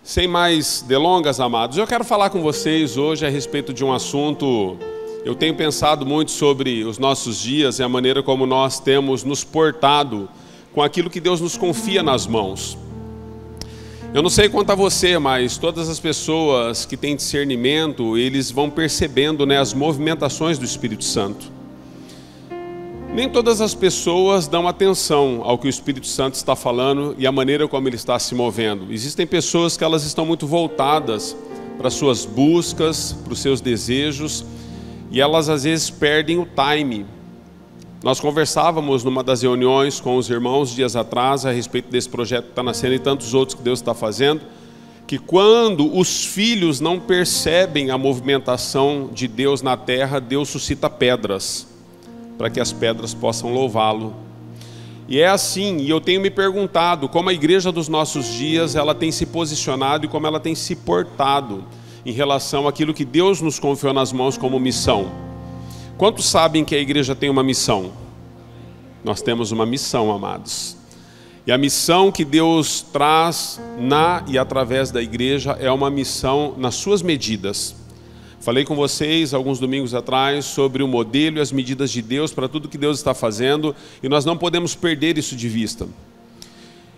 Sem mais delongas, amados, eu quero falar com vocês hoje a respeito de um assunto. Eu tenho pensado muito sobre os nossos dias e a maneira como nós temos nos portado com aquilo que Deus nos confia nas mãos. Eu não sei quanto a você, mas todas as pessoas que têm discernimento, eles vão percebendo, as movimentações do Espírito Santo. Nem todas as pessoas dão atenção ao que o Espírito Santo está falando e a maneira como ele está se movendo. Existem pessoas que elas estão muito voltadas para suas buscas, para os seus desejos, e elas às vezes perdem o time. Nós conversávamos numa das reuniões com os irmãos dias atrás a respeito desse projeto que está nascendo e tantos outros que Deus está fazendo, que quando os filhos não percebem a movimentação de Deus na terra, Deus suscita pedras, para que as pedras possam louvá-lo. E é assim, e eu tenho me perguntado como a igreja dos nossos dias, ela tem se posicionado e como ela tem se portado em relação àquilo que Deus nos confiou nas mãos como missão. Quantos sabem que a igreja tem uma missão? Nós temos uma missão, amados. E a missão que Deus traz na e através da igreja é uma missão nas suas medidas. Falei com vocês alguns domingos atrás sobre o modelo e as medidas de Deus para tudo que Deus está fazendo, e nós não podemos perder isso de vista.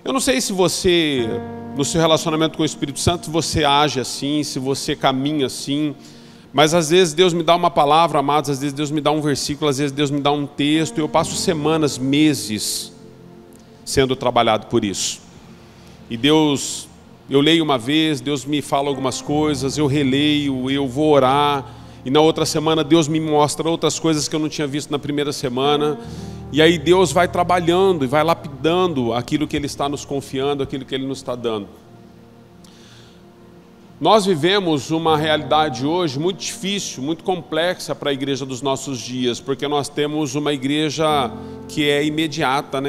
Eu não sei se você, no seu relacionamento com o Espírito Santo, você age assim, se você caminha assim, mas às vezes Deus me dá uma palavra, amados, às vezes Deus me dá um versículo, às vezes Deus me dá um texto, e eu passo semanas, meses sendo trabalhado por isso. E eu leio uma vez, Deus me fala algumas coisas, eu releio, eu vou orar, e na outra semana Deus me mostra outras coisas que eu não tinha visto na primeira semana, e aí Deus vai trabalhando e vai lapidando aquilo que Ele está nos confiando, aquilo que Ele nos está dando. Nós vivemos uma realidade hoje muito difícil, muito complexa para a igreja dos nossos dias, porque nós temos uma igreja que é imediata,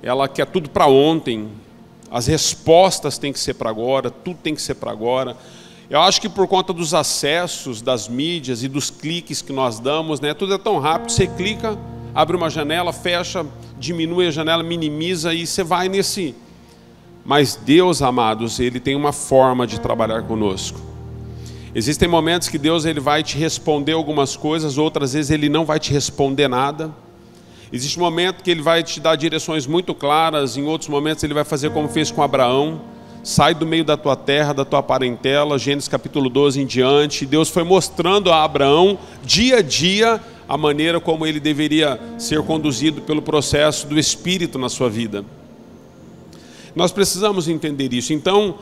Ela quer tudo para ontem. As respostas têm que ser para agora, tudo tem que ser para agora. Eu acho que por conta dos acessos, das mídias e dos cliques que nós damos, tudo é tão rápido, você clica, abre uma janela, fecha, diminui a janela, minimiza e você vai nesse. Mas Deus, amados, Ele tem uma forma de trabalhar conosco. Existem momentos que Deus ele vai te responder algumas coisas, outras vezes Ele não vai te responder nada. Existe um momento que Ele vai te dar direções muito claras, em outros momentos Ele vai fazer como fez com Abraão, sai do meio da tua terra, da tua parentela, Gênesis capítulo 12 em diante. Deus foi mostrando a Abraão, dia a dia, a maneira como ele deveria ser conduzido pelo processo do Espírito na sua vida. Nós precisamos entender isso. Então,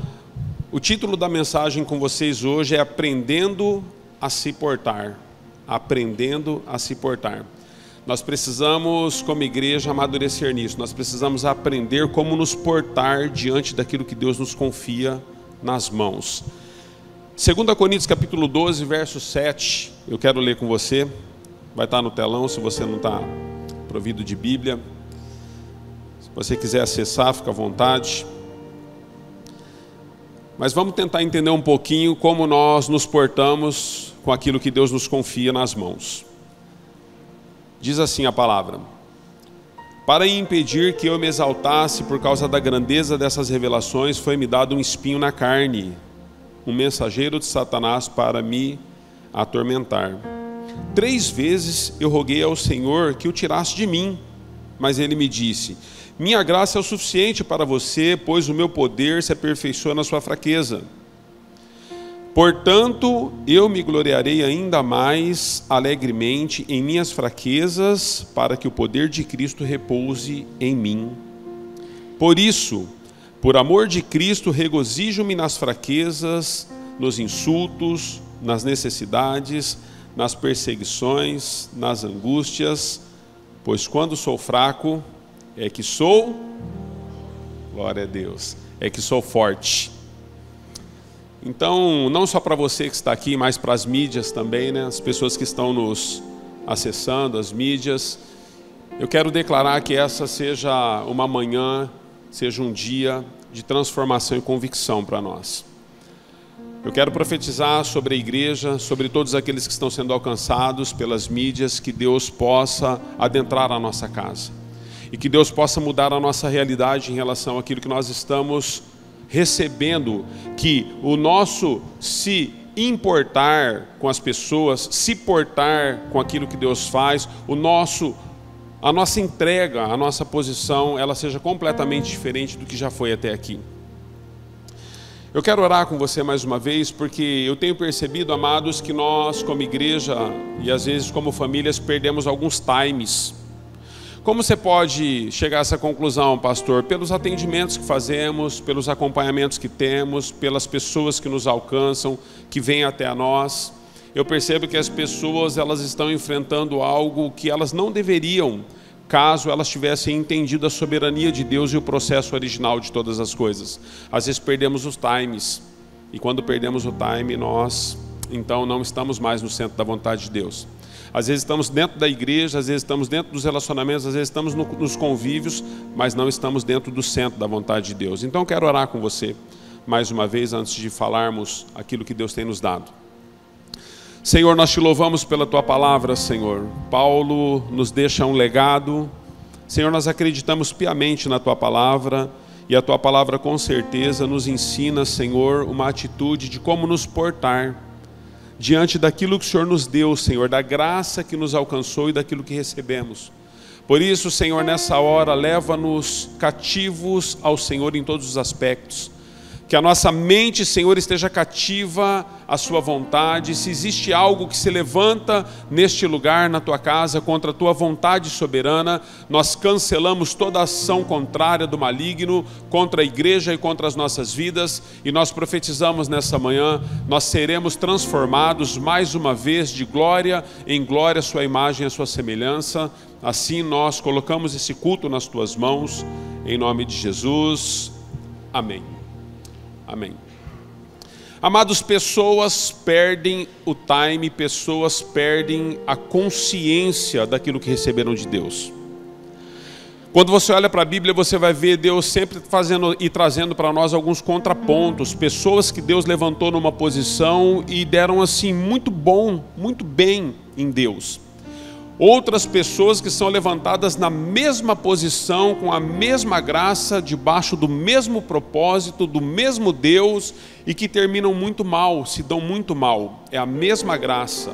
o título da mensagem com vocês hoje é Aprendendo a se portar. Aprendendo a se portar. Nós precisamos, como igreja, amadurecer nisso. Nós precisamos aprender como nos portar diante daquilo que Deus nos confia nas mãos. 2 Coríntios capítulo 12, verso 7, eu quero ler com você. Vai estar no telão, se você não está provido de Bíblia. Se você quiser acessar, fica à vontade. Mas vamos tentar entender um pouquinho como nós nos portamos com aquilo que Deus nos confia nas mãos. Diz assim a palavra: para impedir que eu me exaltasse por causa da grandeza dessas revelações, foi-me dado um espinho na carne, um mensageiro de Satanás para me atormentar. 3 vezes eu roguei ao Senhor que o tirasse de mim, mas Ele me disse: minha graça é o suficiente para você, pois o meu poder se aperfeiçoa na sua fraqueza. Portanto, eu me gloriarei ainda mais alegremente em minhas fraquezas, para que o poder de Cristo repouse em mim. Por isso, por amor de Cristo, regozijo-me nas fraquezas, nos insultos, nas necessidades, nas perseguições, nas angústias, pois quando sou fraco, é que sou, glória a Deus, é que sou forte. Então, não só para você que está aqui, mas para as mídias também, as pessoas que estão nos acessando, as mídias, eu quero declarar que essa seja uma manhã, seja um dia de transformação e convicção para nós. Eu quero profetizar sobre a igreja, sobre todos aqueles que estão sendo alcançados pelas mídias, que Deus possa adentrar a nossa casa. E que Deus possa mudar a nossa realidade em relação àquilo que nós estamos recebendo que o nosso se importar com as pessoas, se portar com aquilo que Deus faz, a nossa entrega, a nossa posição, ela seja completamente diferente do que já foi até aqui. Eu quero orar com você mais uma vez, porque eu tenho percebido, amados, que nós como igreja e às vezes como famílias perdemos alguns times. Como você pode chegar a essa conclusão, pastor? Pelos atendimentos que fazemos, pelos acompanhamentos que temos, pelas pessoas que nos alcançam, que vêm até a nós. Eu percebo que as pessoas, elas estão enfrentando algo que elas não deveriam, caso elas tivessem entendido a soberania de Deus e o processo original de todas as coisas. Às vezes perdemos os times, e quando perdemos o time, nós então não estamos mais no centro da vontade de Deus. Às vezes estamos dentro da igreja, às vezes estamos dentro dos relacionamentos, às vezes estamos nos convívios, mas não estamos dentro do centro da vontade de Deus. Então eu quero orar com você, mais uma vez, antes de falarmos aquilo que Deus tem nos dado. Senhor, nós te louvamos pela Tua palavra, Senhor. Paulo nos deixa um legado. Senhor, nós acreditamos piamente na Tua palavra, e a Tua palavra com certeza nos ensina, Senhor, uma atitude de como nos portar diante daquilo que o Senhor nos deu, Senhor, da graça que nos alcançou e daquilo que recebemos. Por isso, Senhor, nessa hora, leva-nos cativos ao Senhor em todos os aspectos. Que a nossa mente, Senhor, esteja cativa à Sua vontade. Se existe algo que se levanta neste lugar, na Tua casa, contra a Tua vontade soberana, nós cancelamos toda ação contrária do maligno contra a igreja e contra as nossas vidas, e nós profetizamos nessa manhã, nós seremos transformados mais uma vez de glória em glória, a Sua imagem e a Sua semelhança. Assim nós colocamos esse culto nas Tuas mãos, em nome de Jesus. Amém. Amém. Amados, pessoas perdem o time, pessoas perdem a consciência daquilo que receberam de Deus. Quando você olha para a Bíblia, você vai ver Deus sempre fazendo e trazendo para nós alguns contrapontos, pessoas que Deus levantou numa posição e deram assim muito bom, muito bem em Deus. Outras pessoas que são levantadas na mesma posição, com a mesma graça, debaixo do mesmo propósito, do mesmo Deus, e que terminam muito mal, se dão muito mal. É a mesma graça.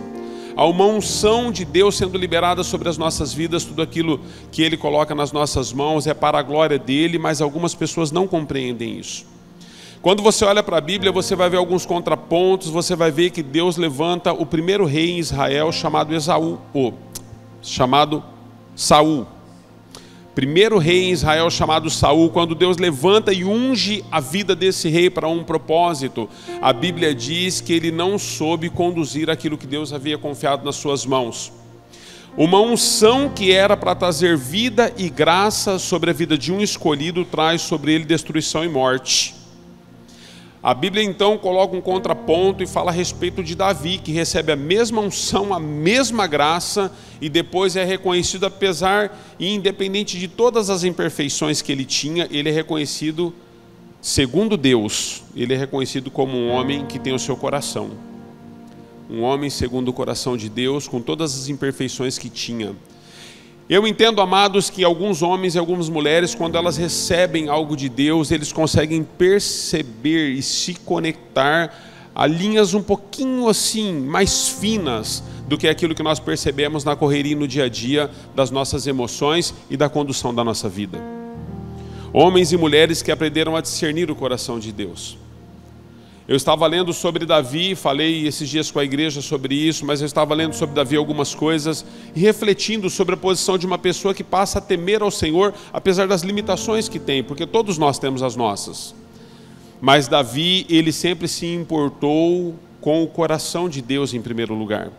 Há uma unção de Deus sendo liberada sobre as nossas vidas, tudo aquilo que Ele coloca nas nossas mãos é para a glória dEle, mas algumas pessoas não compreendem isso. Quando você olha para a Bíblia, você vai ver alguns contrapontos, você vai ver que Deus levanta o primeiro rei em Israel, chamado Saul. Primeiro rei em Israel chamado Saul. Quando Deus levanta e unge a vida desse rei para um propósito, a Bíblia diz que ele não soube conduzir aquilo que Deus havia confiado nas suas mãos. Uma unção que era para trazer vida e graça sobre a vida de um escolhido, traz sobre ele destruição e morte. A Bíblia então coloca um contraponto e fala a respeito de Davi, que recebe a mesma unção, a mesma graça, e depois é reconhecido, apesar e independente de todas as imperfeições que ele tinha, ele é reconhecido segundo Deus, ele é reconhecido como um homem que tem o seu coração. Um homem segundo o coração de Deus, com todas as imperfeições que tinha. Eu entendo, amados, que alguns homens e algumas mulheres, quando elas recebem algo de Deus, eles conseguem perceber e se conectar a linhas um pouquinho assim, mais finas do que aquilo que nós percebemos na correria no dia a dia das nossas emoções e da condução da nossa vida. Homens e mulheres que aprenderam a discernir o coração de Deus. Eu estava lendo sobre Davi, falei esses dias com a igreja sobre isso, mas eu estava lendo sobre Davi algumas coisas e refletindo sobre a posição de uma pessoa que passa a temer ao Senhor, apesar das limitações que tem, porque todos nós temos as nossas. Mas Davi, ele sempre se importou com o coração de Deus em primeiro lugar.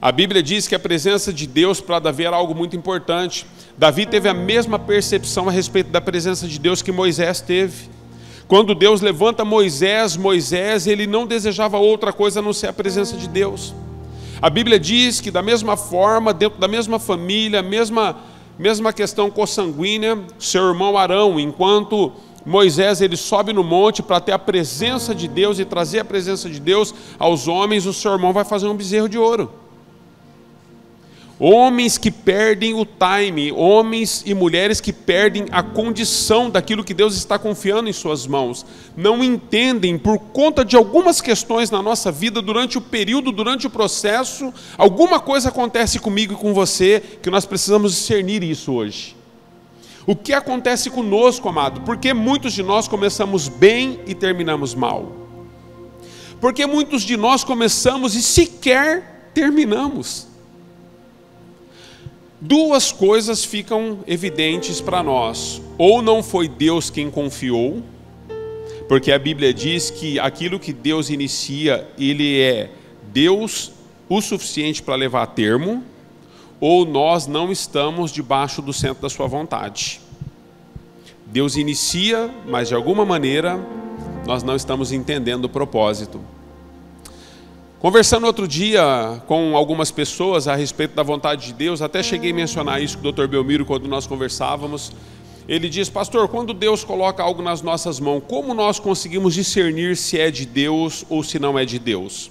A Bíblia diz que a presença de Deus para Davi era algo muito importante. Davi teve a mesma percepção a respeito da presença de Deus que Moisés teve. Quando Deus levanta Moisés, ele não desejava outra coisa a não ser a presença de Deus. A Bíblia diz que da mesma forma, dentro da mesma família, mesma questão consanguínea, seu irmão Arão, enquanto Moisés ele sobe no monte para ter a presença de Deus e trazer a presença de Deus aos homens, o seu irmão vai fazer um bezerro de ouro. Homens que perdem o time, homens e mulheres que perdem a condição daquilo que Deus está confiando em suas mãos. Não entendem, por conta de algumas questões na nossa vida, durante o período, durante o processo, alguma coisa acontece comigo e com você, que nós precisamos discernir isso hoje. O que acontece conosco, amado? Porque muitos de nós começamos bem e terminamos mal. Porque muitos de nós começamos e sequer terminamos. Duas coisas ficam evidentes para nós. Ou não foi Deus quem confiou, porque a Bíblia diz que aquilo que Deus inicia, Ele é Deus o suficiente para levar a termo, ou nós não estamos debaixo do centro da sua vontade. Deus inicia, mas de alguma maneira nós não estamos entendendo o propósito. Conversando outro dia com algumas pessoas a respeito da vontade de Deus, até cheguei a mencionar isso com o Dr. Belmiro quando nós conversávamos. Ele diz: pastor, quando Deus coloca algo nas nossas mãos, como nós conseguimos discernir se é de Deus ou se não é de Deus?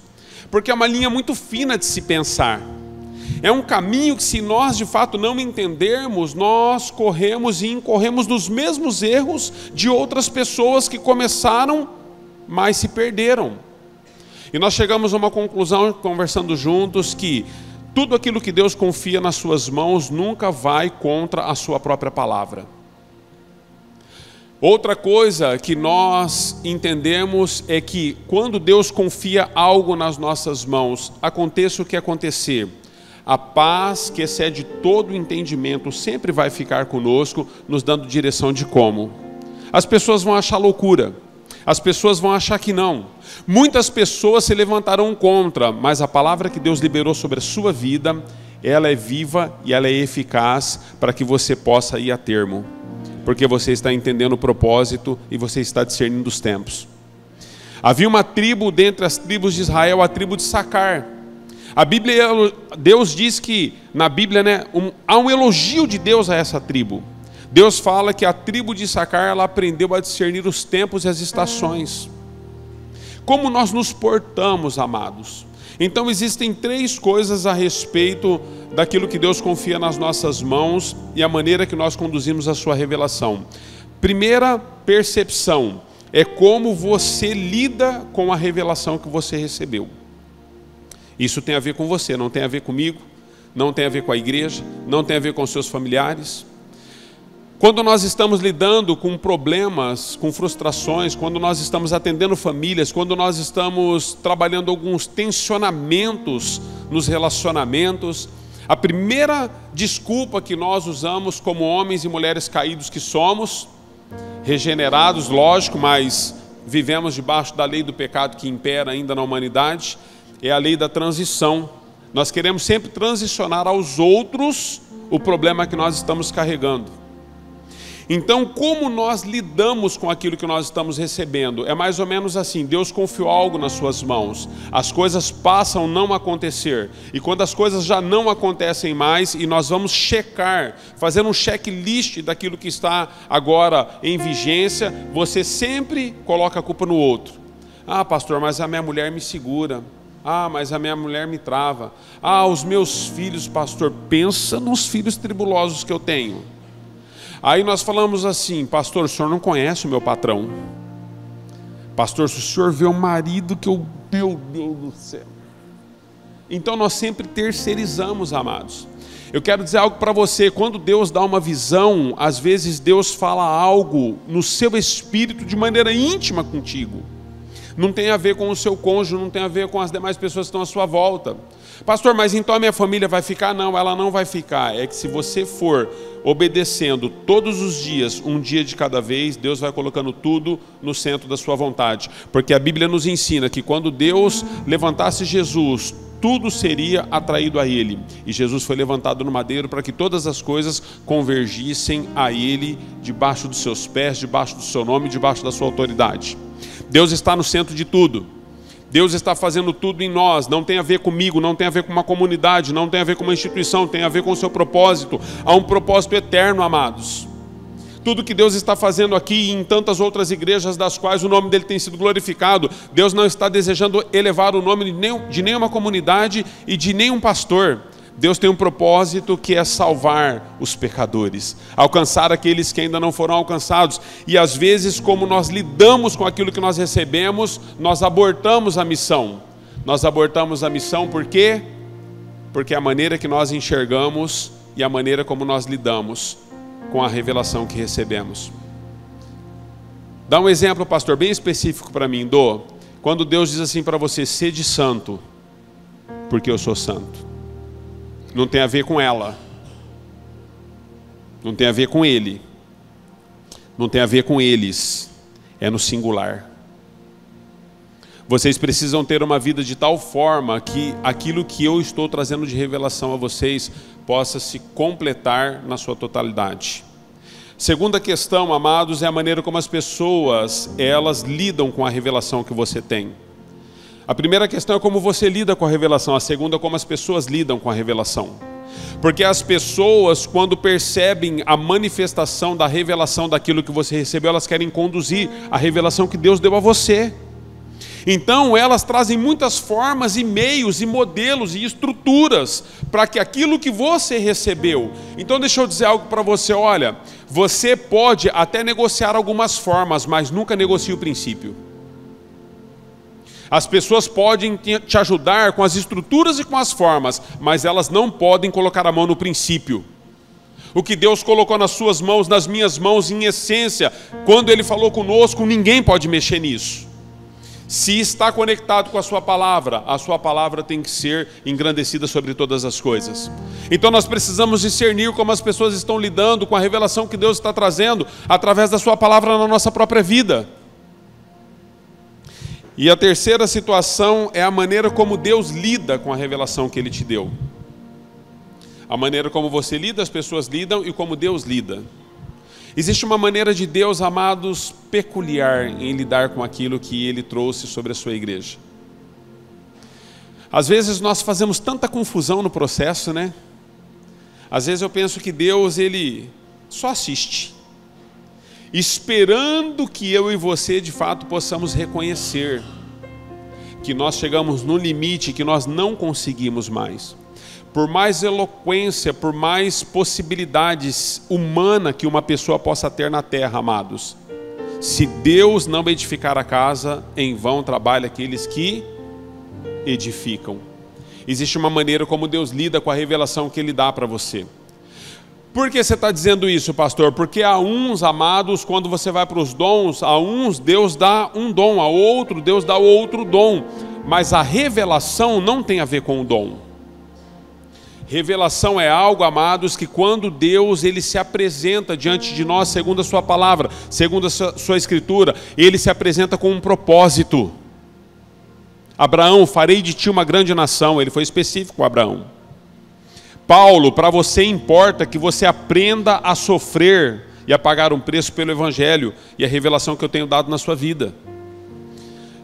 Porque é uma linha muito fina de se pensar. É um caminho que, se nós de fato não entendermos, nós corremos e incorremos nos mesmos erros de outras pessoas que começaram, mas se perderam. E nós chegamos a uma conclusão, conversando juntos, que tudo aquilo que Deus confia nas suas mãos nunca vai contra a sua própria palavra. Outra coisa que nós entendemos é que quando Deus confia algo nas nossas mãos, aconteça o que acontecer, a paz que excede todo o entendimento sempre vai ficar conosco, nos dando direção de como. As pessoas vão achar loucura. As pessoas vão achar que não. Muitas pessoas se levantarão contra, mas a palavra que Deus liberou sobre a sua vida, ela é viva e ela é eficaz para que você possa ir a termo. Porque você está entendendo o propósito e você está discernindo os tempos. Havia uma tribo dentre as tribos de Israel, a tribo de Sacar. A Bíblia, Deus diz que, na Bíblia, há um elogio de Deus a essa tribo. Deus fala que a tribo de Sacar, ela aprendeu a discernir os tempos e as estações. Como nós nos portamos, amados? Então existem três coisas a respeito daquilo que Deus confia nas nossas mãos e a maneira que nós conduzimos a sua revelação. Primeira percepção é como você lida com a revelação que você recebeu. Isso tem a ver com você, não tem a ver comigo, não tem a ver com a igreja, não tem a ver com seus familiares. Quando nós estamos lidando com problemas, com frustrações, quando nós estamos atendendo famílias, quando nós estamos trabalhando alguns tensionamentos nos relacionamentos, a primeira desculpa que nós usamos como homens e mulheres caídos que somos, regenerados, lógico, mas vivemos debaixo da lei do pecado que impera ainda na humanidade, é a lei da transição. Nós queremos sempre transicionar aos outros o problema que nós estamos carregando. Então, como nós lidamos com aquilo que nós estamos recebendo? É mais ou menos assim: Deus confiou algo nas suas mãos, as coisas passam a não acontecer, e quando as coisas já não acontecem mais, e nós vamos checar, fazer um checklist daquilo que está agora em vigência, você sempre coloca a culpa no outro. Ah, pastor, mas a minha mulher me segura. Ah, mas a minha mulher me trava. Ah, os meus filhos, pastor, pensa nos filhos tribulosos que eu tenho. Aí nós falamos assim: pastor, o senhor não conhece o meu patrão. Pastor, se o senhor vê o marido que eu... Meu Deus do céu. Então nós sempre terceirizamos, amados. Eu quero dizer algo para você: quando Deus dá uma visão, às vezes Deus fala algo no seu espírito de maneira íntima contigo. Não tem a ver com o seu cônjuge, não tem a ver com as demais pessoas que estão à sua volta. Pastor, mas então a minha família vai ficar? Não, ela não vai ficar. É que se você for obedecendo todos os dias, um dia de cada vez, Deus vai colocando tudo no centro da sua vontade. Porque a Bíblia nos ensina que quando Deus levantasse Jesus, tudo seria atraído a Ele. E Jesus foi levantado no madeiro para que todas as coisas convergissem a Ele, debaixo dos seus pés, debaixo do seu nome, debaixo da sua autoridade. Deus está no centro de tudo. Deus está fazendo tudo em nós. Não tem a ver comigo, não tem a ver com uma comunidade, não tem a ver com uma instituição, tem a ver com o seu propósito. Há um propósito eterno, amados. Tudo que Deus está fazendo aqui e em tantas outras igrejas das quais o nome dele tem sido glorificado, Deus não está desejando elevar o nome de nenhuma comunidade e de nenhum pastor. Deus tem um propósito que é salvar os pecadores, alcançar aqueles que ainda não foram alcançados. E às vezes, como nós lidamos com aquilo que nós recebemos, nós abortamos a missão. Nós abortamos a missão por quê? Porque a maneira que nós enxergamos e a maneira como nós lidamos com a revelação que recebemos. Dá um exemplo, pastor, bem específico para mim, quando Deus diz assim para você: sede santo, porque eu sou santo. Não tem a ver com ela, não tem a ver com ele, não tem a ver com eles, é no singular. Vocês precisam ter uma vida de tal forma que aquilo que eu estou trazendo de revelação a vocês possa se completar na sua totalidade. Segunda questão, amados, é a maneira como as pessoas, elas lidam com a revelação que você tem. A primeira questão é como você lida com a revelação, a segunda é como as pessoas lidam com a revelação. Porque as pessoas, quando percebem a manifestação da revelação daquilo que você recebeu, elas querem conduzir a revelação que Deus deu a você. Então elas trazem muitas formas e meios e modelos e estruturas para que aquilo que você recebeu. Então deixa eu dizer algo para você, olha, você pode até negociar algumas formas, mas nunca negocie o princípio. As pessoas podem te ajudar com as estruturas e com as formas, mas elas não podem colocar a mão no princípio. O que Deus colocou nas suas mãos, nas minhas mãos, em essência, quando Ele falou conosco, ninguém pode mexer nisso. Se está conectado com a sua palavra tem que ser engrandecida sobre todas as coisas. Então nós precisamos discernir como as pessoas estão lidando com a revelação que Deus está trazendo através da sua palavra na nossa própria vida. E a terceira situação é a maneira como Deus lida com a revelação que Ele te deu. A maneira como você lida, as pessoas lidam, e como Deus lida. Existe uma maneira de Deus, amados, peculiar em lidar com aquilo que Ele trouxe sobre a sua igreja. Às vezes nós fazemos tanta confusão no processo, né? Às vezes eu penso que Deus, Ele só assiste, esperando que eu e você de fato possamos reconhecer que nós chegamos no limite, que nós não conseguimos mais. Por mais eloquência, por mais possibilidades humanas que uma pessoa possa ter na terra, amados, se Deus não edificar a casa, em vão trabalham aqueles que edificam. Existe uma maneira como Deus lida com a revelação que Ele dá para você. Por que você está dizendo isso, pastor? Porque a uns, amados, quando você vai para os dons, a uns Deus dá um dom, a outro Deus dá outro dom, mas a revelação não tem a ver com o dom. Revelação é algo, amados, que quando Deus Ele se apresenta diante de nós, segundo a sua palavra, segundo a sua escritura, Ele se apresenta com um propósito. Abraão, farei de ti uma grande nação. Ele foi específico com Abraão. Paulo, para você importa que você aprenda a sofrer e a pagar um preço pelo Evangelho e a revelação que eu tenho dado na sua vida.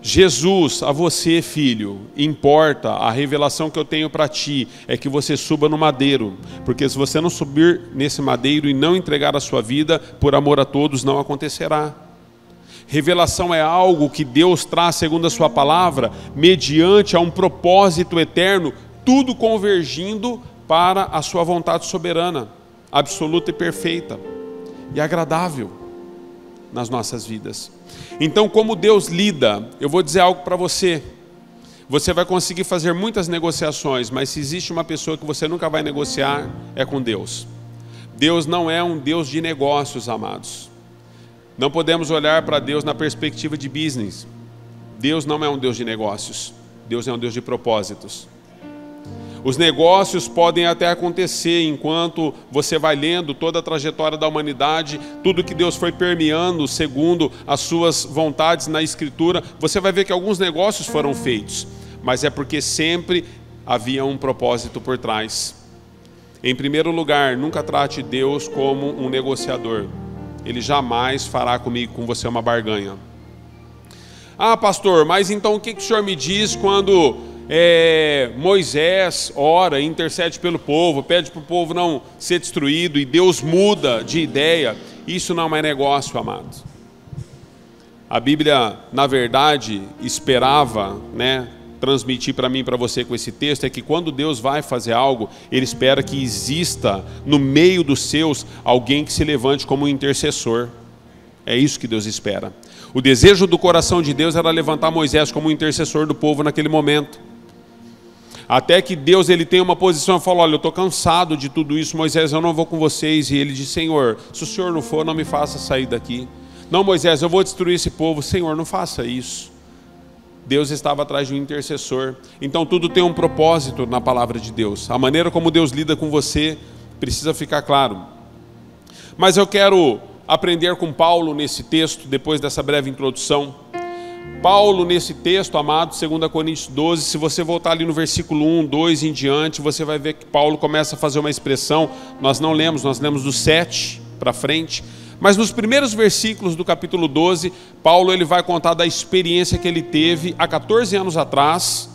Jesus, a você, filho, importa, a revelação que eu tenho para ti é que você suba no madeiro, porque se você não subir nesse madeiro e não entregar a sua vida por amor a todos, não acontecerá. Revelação é algo que Deus traz segundo a sua palavra, mediante a um propósito eterno, tudo convergindo para a sua vontade soberana, absoluta e perfeita e agradável nas nossas vidas. Então, como Deus lida, eu vou dizer algo para você. Você vai conseguir fazer muitas negociações, mas se existe uma pessoa que você nunca vai negociar, é com Deus. Deus não é um Deus de negócios, amados. Não podemos olhar para Deus na perspectiva de business. Deus não é um Deus de negócios. Deus é um Deus de propósitos. Os negócios podem até acontecer enquanto você vai lendo toda a trajetória da humanidade, tudo que Deus foi permeando segundo as suas vontades na Escritura, você vai ver que alguns negócios foram feitos, mas é porque sempre havia um propósito por trás. Em primeiro lugar, nunca trate Deus como um negociador. Ele jamais fará comigo, com você, uma barganha. Ah, pastor, mas então o que o senhor me diz quando Moisés ora, intercede pelo povo, pede para o povo não ser destruído e Deus muda de ideia? Isso não é negócio, amados. A Bíblia, na verdade, esperava, transmitir para mim e para você com esse texto é que quando Deus vai fazer algo, Ele espera que exista no meio dos seus alguém que se levante como um intercessor. É isso que Deus espera. O desejo do coração de Deus era levantar Moisés como um intercessor do povo naquele momento. Até que Deus ele tem uma posição e fala: olha, eu estou cansado de tudo isso, Moisés, eu não vou com vocês. E ele diz: Senhor, se o Senhor não for, não me faça sair daqui. Não, Moisés, eu vou destruir esse povo. Senhor, não faça isso. Deus estava atrás de um intercessor. Então tudo tem um propósito na palavra de Deus. A maneira como Deus lida com você precisa ficar claro. Mas eu quero aprender com Paulo nesse texto, depois dessa breve introdução. Paulo nesse texto, amado, 2 Coríntios 12, se você voltar ali no versículo 1, 2 em diante, você vai ver que Paulo começa a fazer uma expressão, nós lemos do 7 para frente, mas nos primeiros versículos do capítulo 12, Paulo ele vai contar da experiência que ele teve há 14 anos atrás,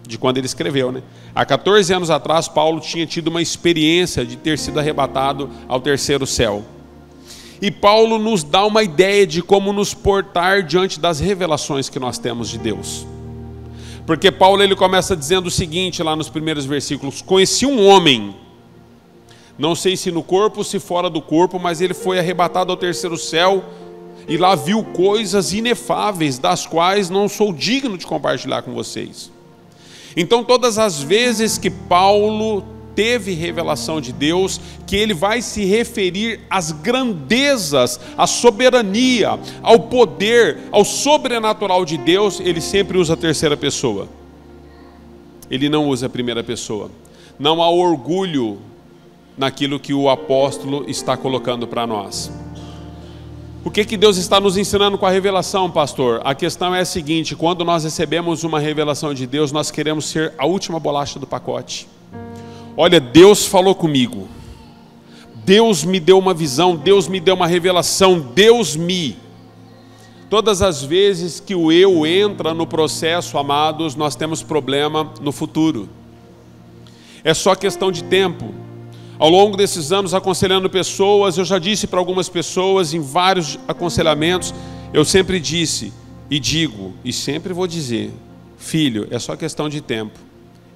de quando ele escreveu, né? Há 14 anos atrás, Paulo tinha tido uma experiência de ter sido arrebatado ao terceiro céu. E Paulo nos dá uma ideia de como nos portar diante das revelações que nós temos de Deus. Porque Paulo ele começa dizendo o seguinte lá nos primeiros versículos: conheci um homem, não sei se no corpo ou se fora do corpo, mas ele foi arrebatado ao terceiro céu e lá viu coisas inefáveis, das quais não sou digno de compartilhar com vocês. Então todas as vezes que Paulo teve revelação de Deus, que ele vai se referir às grandezas, à soberania, ao poder, ao sobrenatural de Deus, ele sempre usa a terceira pessoa. Ele não usa a primeira pessoa. Não há orgulho naquilo que o apóstolo está colocando para nós. O que Deus está nos ensinando com a revelação, pastor? A questão é a seguinte: quando nós recebemos uma revelação de Deus, nós queremos ser a última bolacha do pacote. Olha, Deus falou comigo, Deus me deu uma visão, Deus me deu uma revelação, Todas as vezes que o eu entra no processo, amados, nós temos problema no futuro. É só questão de tempo. Ao longo desses anos aconselhando pessoas, eu já disse para algumas pessoas em vários aconselhamentos, eu sempre disse e digo, e sempre vou dizer: filho, é só questão de tempo.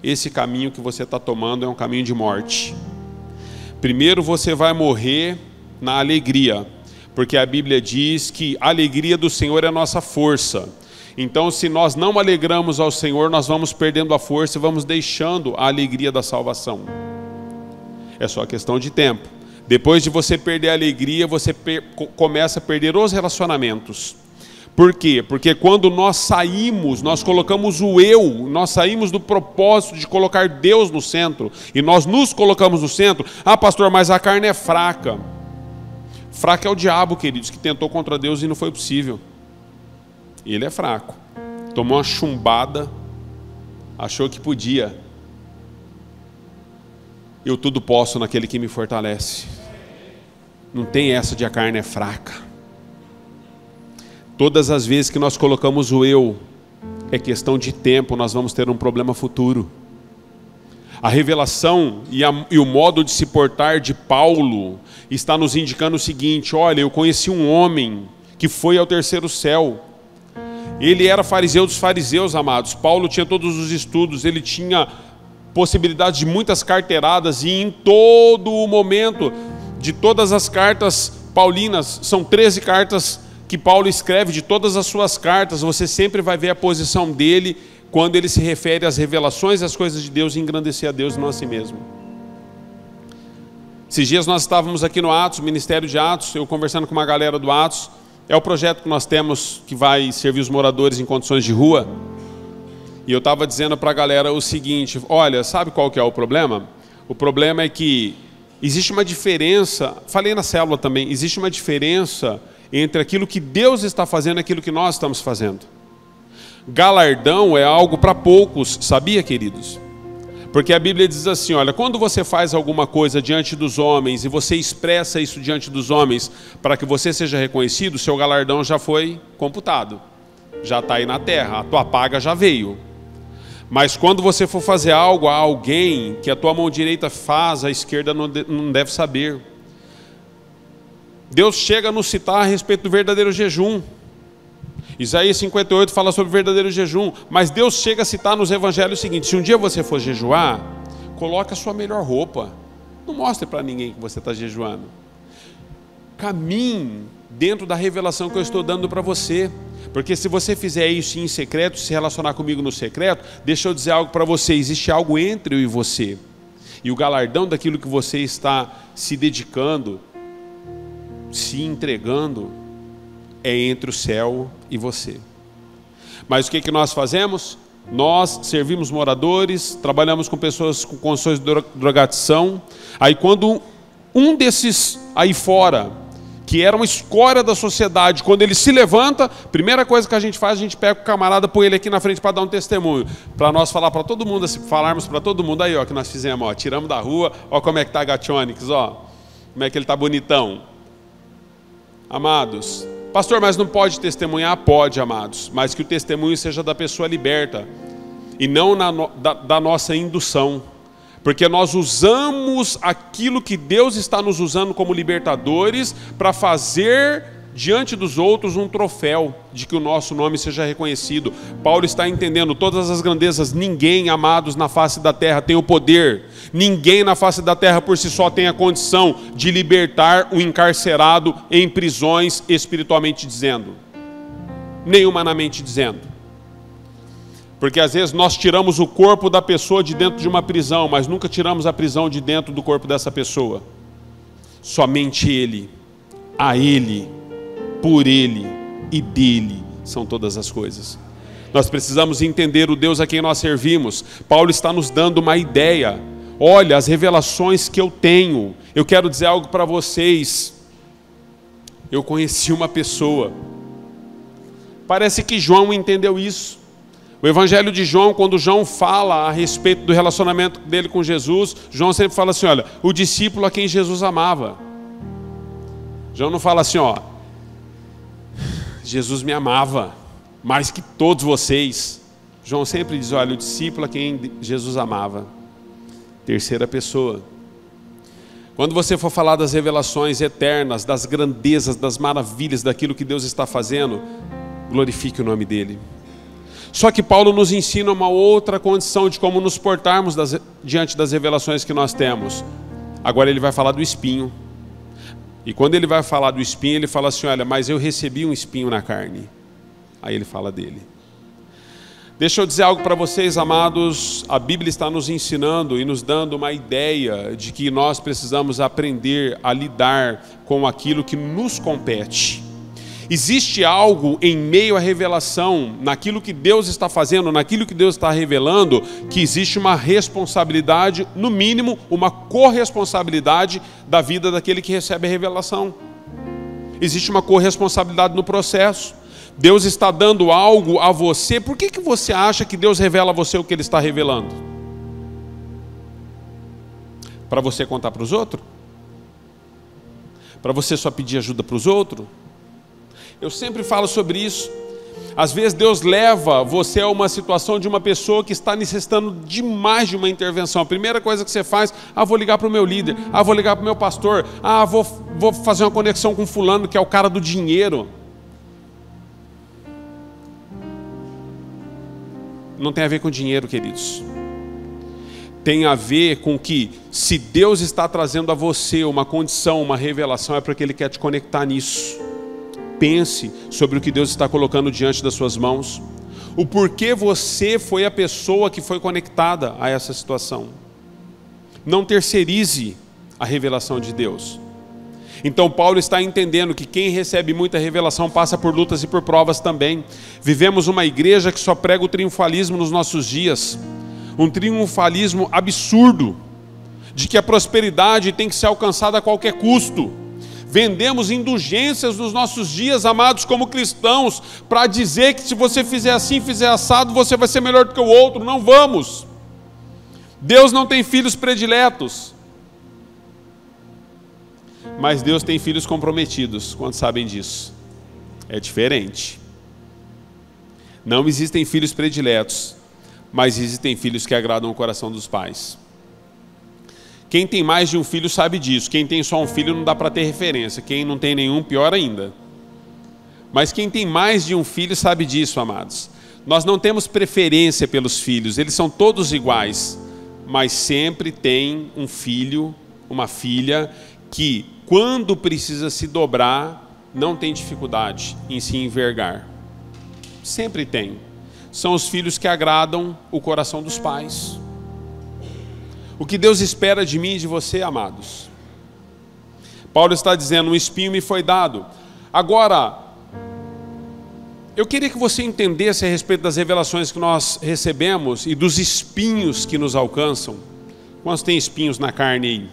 Esse caminho que você está tomando é um caminho de morte. Primeiro você vai morrer na alegria, porque a Bíblia diz que a alegria do Senhor é a nossa força. Então, se nós não alegramos ao Senhor, nós vamos perdendo a força e vamos deixando a alegria da salvação. É só questão de tempo. Depois de você perder a alegria, você começa a perder os relacionamentos. Por quê? Porque quando nós saímos, nós colocamos o eu, nós saímos do propósito de colocar Deus no centro, e nós nos colocamos no centro. Ah, pastor, mas a carne é fraca. Fraco é o diabo, queridos, que tentou contra Deus e não foi possível. Ele é fraco. Tomou uma chumbada, achou que podia. Eu tudo posso naquele que me fortalece. Não tem essa de a carne é fraca. Todas as vezes que nós colocamos o eu, é questão de tempo, nós vamos ter um problema futuro. A revelação e o modo de se portar de Paulo está nos indicando o seguinte: olha, eu conheci um homem que foi ao terceiro céu. Ele era fariseu dos fariseus, amados. Paulo tinha todos os estudos, ele tinha possibilidade de muitas carteiradas, e em todo o momento de todas as cartas paulinas, são 13 cartas que Paulo escreve, de todas as suas cartas, você sempre vai ver a posição dele quando ele se refere às revelações e às coisas de Deus, e engrandecer a Deus e não a si mesmo. Esses dias nós estávamos aqui no Atos, Ministério de Atos, eu conversando com uma galera do Atos. É o projeto que nós temos que vai servir os moradores em condições de rua. E eu estava dizendo para a galera o seguinte: olha, sabe qual que é o problema? O problema é que existe uma diferença, falei na célula também, existe uma diferença entre aquilo que Deus está fazendo e aquilo que nós estamos fazendo. Galardão é algo para poucos, sabia, queridos? Porque a Bíblia diz assim, olha, quando você faz alguma coisa diante dos homens e você expressa isso diante dos homens para que você seja reconhecido, seu galardão já foi computado, já está aí na terra, a tua paga já veio. Mas quando você for fazer algo a alguém que a tua mão direita faz, a esquerda não deve saber. Deus chega a nos citar a respeito do verdadeiro jejum. Isaías 58 fala sobre o verdadeiro jejum, mas Deus chega a citar nos evangelhos o seguinte: se um dia você for jejuar, coloque a sua melhor roupa. Não mostre para ninguém que você está jejuando. Caminhe dentro da revelação que eu estou dando para você. Porque se você fizer isso em secreto, se relacionar comigo no secreto, deixa eu dizer algo para você: existe algo entre eu e você. E o galardão daquilo que você está se dedicando, se entregando, é entre o céu e você. Mas o que nós fazemos? Nós servimos moradores, trabalhamos com pessoas com condições de drogadição. Aí quando um desses aí fora, que era uma escória da sociedade, quando ele se levanta, a primeira coisa que a gente faz, a gente pega o camarada, põe ele aqui na frente para dar um testemunho, para nós falar para todo mundo, assim, falarmos para todo mundo, aí ó, que nós fizemos, ó, tiramos da rua, ó como é que tá a Gationics, ó, como é que ele tá bonitão. Amados, pastor, mas não pode testemunhar? Pode, amados, mas que o testemunho seja da pessoa liberta, e não da nossa indução. Porque nós usamos aquilo que Deus está nos usando como libertadores para fazer diante dos outros um troféu de que o nosso nome seja reconhecido. Paulo está entendendo todas as grandezas. Ninguém, amados, na face da terra tem o poder. Ninguém na face da terra por si só tem a condição de libertar o encarcerado em prisões, espiritualmente dizendo, nem humanamente dizendo. Porque às vezes nós tiramos o corpo da pessoa de dentro de uma prisão, mas nunca tiramos a prisão de dentro do corpo dessa pessoa. Somente Ele, a Ele, por Ele e dele são todas as coisas. Nós precisamos entender o Deus a quem nós servimos. Paulo está nos dando uma ideia. Olha, as revelações que eu tenho. Eu quero dizer algo para vocês. Eu conheci uma pessoa. Parece que João entendeu isso. O Evangelho de João, quando João fala a respeito do relacionamento dele com Jesus, João sempre fala assim, olha, o discípulo a quem Jesus amava. João não fala assim, ó, Jesus me amava mais que todos vocês. João sempre diz, olha, o discípulo a quem Jesus amava. Terceira pessoa. Quando você for falar das revelações eternas, das grandezas, das maravilhas, daquilo que Deus está fazendo, glorifique o nome dele. Só que Paulo nos ensina uma outra condição de como nos portarmos diante das revelações que nós temos. Agora ele vai falar do espinho. E quando ele vai falar do espinho, ele fala assim, olha, mas eu recebi um espinho na carne. Aí ele fala dele. Deixa eu dizer algo para vocês, amados. A Bíblia está nos ensinando e nos dando uma ideia de que nós precisamos aprender a lidar com aquilo que nos compete. Existe algo em meio à revelação, naquilo que Deus está fazendo, naquilo que Deus está revelando, que existe uma responsabilidade, no mínimo, uma corresponsabilidade da vida daquele que recebe a revelação. Existe uma corresponsabilidade no processo. Deus está dando algo a você. Por que você acha que Deus revela a você o que Ele está revelando? Para você contar para os outros? Para você só pedir ajuda para os outros? Eu sempre falo sobre isso. Às vezes Deus leva você a uma situação de uma pessoa que está necessitando demais de uma intervenção. A primeira coisa que você faz, vou ligar para o meu líder, vou ligar para o meu pastor, vou fazer uma conexão com fulano que é o cara do dinheiro. Não tem a ver com dinheiro, queridos. Tem a ver com que, se Deus está trazendo a você uma condição, uma revelação, é porque Ele quer te conectar nisso. Pense sobre o que Deus está colocando diante das suas mãos. O porquê você foi a pessoa que foi conectada a essa situação. Não terceirize a revelação de Deus. Então Paulo está entendendo que quem recebe muita revelação passa por lutas e por provas também. Vivemos uma igreja que só prega o triunfalismo nos nossos dias. Um triunfalismo absurdo, de que a prosperidade tem que ser alcançada a qualquer custo. Vendemos indulgências nos nossos dias, amados, como cristãos, para dizer que se você fizer assim, fizer assado, você vai ser melhor do que o outro. Não vamos. Deus não tem filhos prediletos. Mas Deus tem filhos comprometidos. Quantos sabem disso? É diferente. Não existem filhos prediletos, mas existem filhos que agradam o coração dos pais. Quem tem mais de um filho sabe disso. Quem tem só um filho não dá para ter referência. Quem não tem nenhum, pior ainda. Mas quem tem mais de um filho sabe disso, amados. Nós não temos preferência pelos filhos, eles são todos iguais. Mas sempre tem um filho, uma filha, que quando precisa se dobrar, não tem dificuldade em se envergar. Sempre tem. São os filhos que agradam o coração dos pais. O que Deus espera de mim e de você, amados? Paulo está dizendo, um espinho me foi dado. Agora, eu queria que você entendesse a respeito das revelações que nós recebemos e dos espinhos que nos alcançam. Quantos tem espinhos na carne aí?